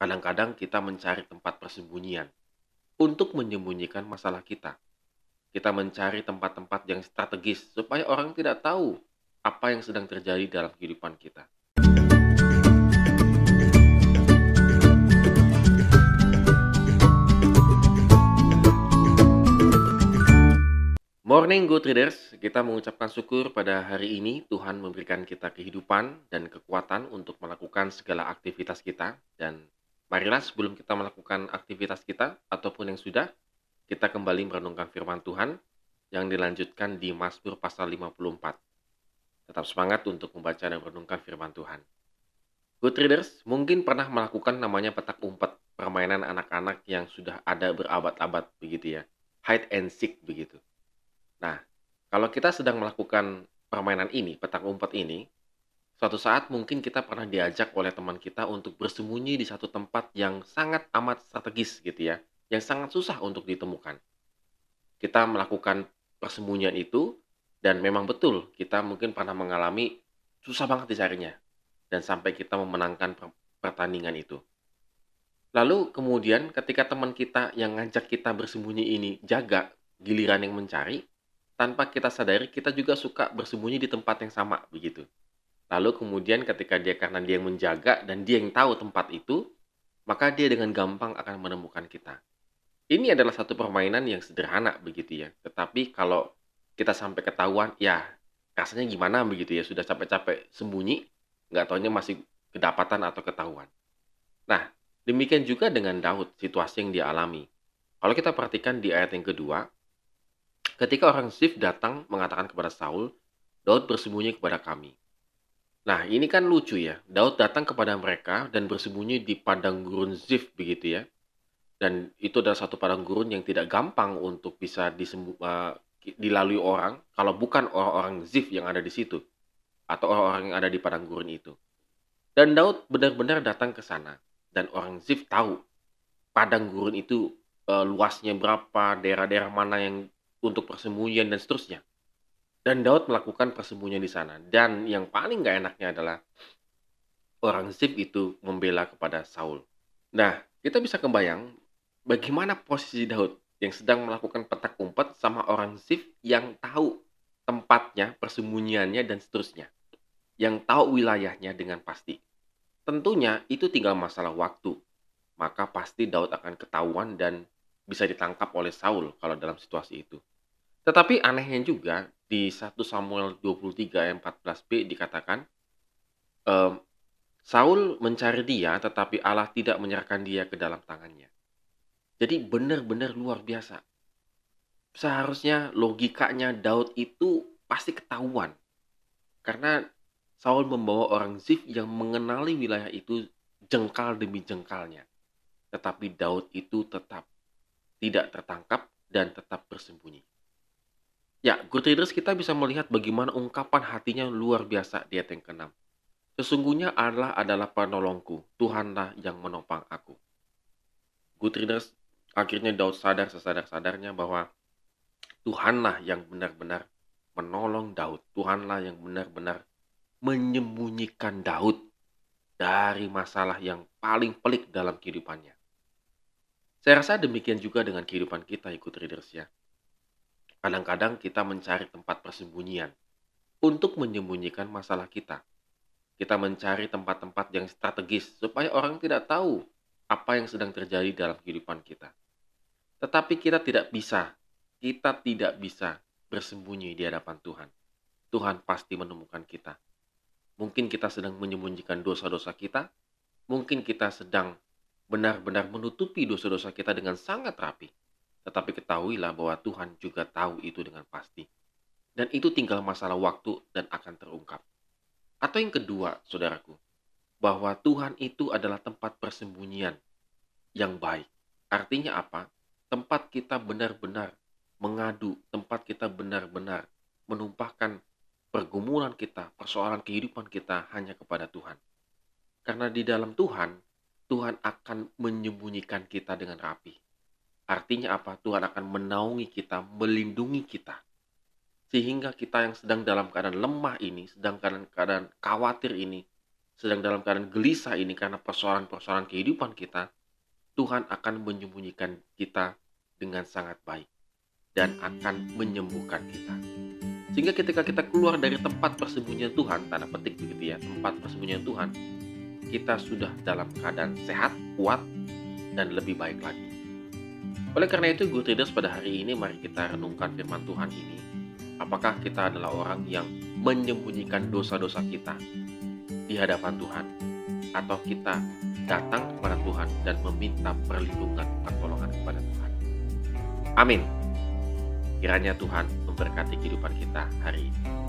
Kadang-kadang kita mencari tempat persembunyian untuk menyembunyikan masalah kita. Kita mencari tempat-tempat yang strategis supaya orang tidak tahu apa yang sedang terjadi dalam kehidupan kita. Morning Good Readers, kita mengucapkan syukur pada hari ini Tuhan memberikan kita kehidupan dan kekuatan untuk melakukan segala aktivitas kita. Dan marilah sebelum kita melakukan aktivitas kita ataupun yang sudah, kita kembali merenungkan firman Tuhan yang dilanjutkan di Mazmur pasal 54. Tetap semangat untuk membaca dan merenungkan firman Tuhan. Good Readers mungkin pernah melakukan namanya petak umpet, permainan anak-anak yang sudah ada berabad-abad begitu ya. Hide and seek begitu. Nah, kalau kita sedang melakukan permainan ini, petak umpet ini, suatu saat mungkin kita pernah diajak oleh teman kita untuk bersembunyi di satu tempat yang sangat amat strategis gitu ya, yang sangat susah untuk ditemukan. Kita melakukan persembunyian itu dan memang betul kita mungkin pernah mengalami susah banget dicarinya dan sampai kita memenangkan pertandingan itu. Lalu kemudian ketika teman kita yang ngajak kita bersembunyi ini jaga giliran yang mencari, tanpa kita sadari kita juga suka bersembunyi di tempat yang sama begitu. Lalu kemudian ketika karena dia yang menjaga dan dia yang tahu tempat itu, maka dia dengan gampang akan menemukan kita. Ini adalah satu permainan yang sederhana begitu ya. Tetapi kalau kita sampai ketahuan, ya rasanya gimana begitu ya. Sudah capek-capek sembunyi, nggak taunya masih kedapatan atau ketahuan. Nah, demikian juga dengan Daud, situasi yang dia alami. Kalau kita perhatikan di ayat yang kedua, ketika orang Zif datang mengatakan kepada Saul, Daud bersembunyi kepada kami. Nah, ini kan lucu ya. Daud datang kepada mereka dan bersembunyi di padang gurun Zif begitu ya. Dan itu adalah satu padang gurun yang tidak gampang untuk bisa dilalui orang kalau bukan orang-orang Zif yang ada di situ atau orang-orang yang ada di padang gurun itu. Dan Daud benar-benar datang ke sana dan orang Zif tahu padang gurun itu luasnya berapa, daerah-daerah mana yang untuk persembunyian dan seterusnya. Dan Daud melakukan persembunyian di sana. Dan yang paling gak enaknya adalah orang Zif itu membela kepada Saul. Nah, kita bisa kebayang bagaimana posisi Daud yang sedang melakukan petak umpet sama orang Zif yang tahu tempatnya, persembunyiannya, dan seterusnya. Yang tahu wilayahnya dengan pasti. Tentunya itu tinggal masalah waktu. Maka pasti Daud akan ketahuan dan bisa ditangkap oleh Saul kalau dalam situasi itu. Tetapi anehnya juga di 1 Samuel 23 ayat 14b dikatakan, Saul mencari dia tetapi Allah tidak menyerahkan dia ke dalam tangannya. Jadi benar-benar luar biasa. Seharusnya logikanya Daud itu pasti ketahuan. Karena Saul membawa orang Zif yang mengenali wilayah itu jengkal demi jengkalnya. Tetapi Daud itu tetap tidak tertangkap dan tetap bersembunyi. Ya, good readers, kita bisa melihat bagaimana ungkapan hatinya luar biasa di ayat yang ke-6. Sesungguhnya Allah adalah penolongku, Tuhanlah yang menopang aku. Good readers, akhirnya Daud sadar sesadar-sadarnya bahwa Tuhanlah yang benar-benar menolong Daud. Tuhanlah yang benar-benar menyembunyikan Daud dari masalah yang paling pelik dalam kehidupannya. Saya rasa demikian juga dengan kehidupan kita, good readers ya. Kadang-kadang kita mencari tempat persembunyian untuk menyembunyikan masalah kita. Kita mencari tempat-tempat yang strategis supaya orang tidak tahu apa yang sedang terjadi dalam kehidupan kita. Tetapi kita tidak bisa bersembunyi di hadapan Tuhan. Tuhan pasti menemukan kita. Mungkin kita sedang menyembunyikan dosa-dosa kita. Mungkin kita sedang benar-benar menutupi dosa-dosa kita dengan sangat rapi. Tetapi ketahuilah bahwa Tuhan juga tahu itu dengan pasti. Dan itu tinggal masalah waktu dan akan terungkap. Atau yang kedua, saudaraku, bahwa Tuhan itu adalah tempat persembunyian yang baik. Artinya apa? Tempat kita benar-benar mengadu, tempat kita benar-benar menumpahkan pergumulan kita, persoalan kehidupan kita hanya kepada Tuhan. Karena di dalam Tuhan, Tuhan akan menyembunyikan kita dengan rapi. Artinya apa? Tuhan akan menaungi kita, melindungi kita. Sehingga kita yang sedang dalam keadaan lemah ini, sedang dalam keadaan khawatir ini, sedang dalam keadaan gelisah ini karena persoalan-persoalan kehidupan kita, Tuhan akan menyembunyikan kita dengan sangat baik dan akan menyembuhkan kita. Sehingga ketika kita keluar dari tempat persembunyian Tuhan, tanda petik begitu ya, tempat persembunyian Tuhan, kita sudah dalam keadaan sehat, kuat, dan lebih baik lagi. Oleh karena itu, Good Readers, pada hari ini mari kita renungkan firman Tuhan ini. Apakah kita adalah orang yang menyembunyikan dosa-dosa kita di hadapan Tuhan, atau kita datang kepada Tuhan dan meminta perlindungan pertolongan kepada Tuhan? Amin. Kiranya Tuhan memberkati kehidupan kita hari ini.